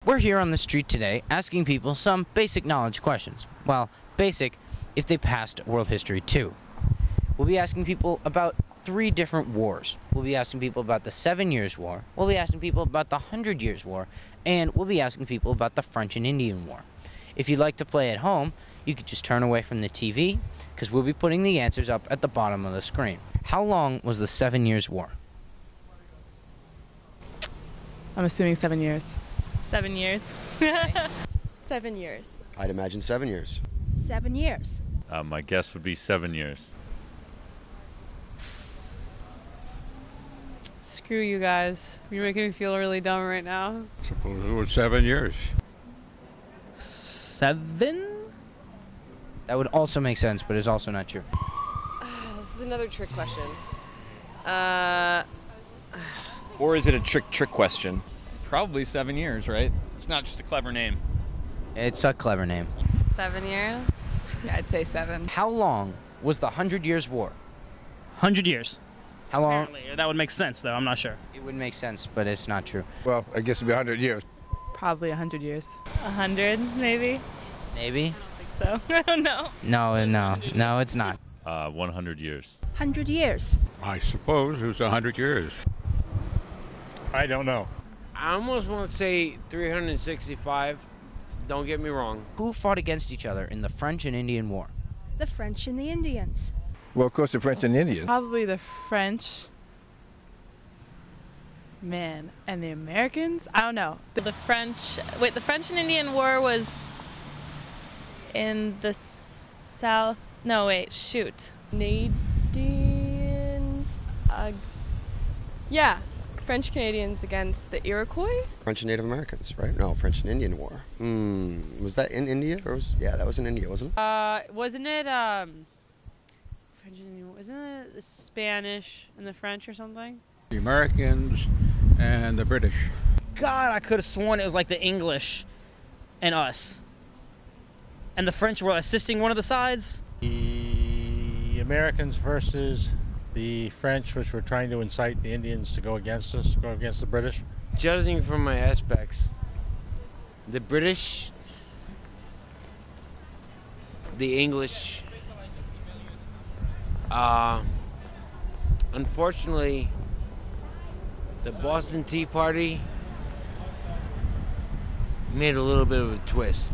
We're here on the street today asking people some basic knowledge questions. Well, basic if they passed World History 2. We'll be asking people about 3 different wars. We'll be asking people about the 7 Years' War. We'll be asking people about the 100 Years' War. And we'll be asking people about the French and Indian War. If you'd like to play at home, you could just turn away from the TV, because we'll be putting the answers up at the bottom of the screen. How long was the 7 Years' War? I'm assuming 7 years. 7 years. 7 years. I'd imagine 7 years. 7 years. My guess would be 7 years. Screw you guys. You're making me feel really dumb right now. Suppose it was 7 years. 7? That would also make sense, but is also not true. This is another trick question. Or is it a trick question? Probably 7 years, right? It's not just a clever name. It's a clever name. 7 years? Yeah, I'd say 7. How long was the 100 Years' War? 100 years. How long? Apparently. That would make sense, though. I'm not sure. It would make sense, but it's not true. Well, I guess it'd be 100 years. Probably 100 years. 100, maybe? Maybe? So, I don't know. No, it's not. 100 years. 100 years. I suppose it was 100 years. I don't know. I almost want to say 365. Don't get me wrong. Who fought against each other in the French and Indian War? The French and the Indians. Well, of course, the French and Indians. Probably the French. Man, and the Americans? I don't know. The French and Indian War was in the South. No, wait, shoot. Canadians. Yeah. French Canadians against the Iroquois? French and Native Americans, right? No, French and Indian War. Was that in India? Yeah, that was in India, wasn't it? Wasn't it, French and Indian War? Wasn't it the Spanish and the French or something? The Americans and the British. God, I could have sworn it was like the English and us. And the French were assisting one of the sides. The Americans versus the French, which were trying to incite the Indians to go against us, go against the British. Judging from my aspects, the British, the English, unfortunately, the Boston Tea Party made a little bit of a twist.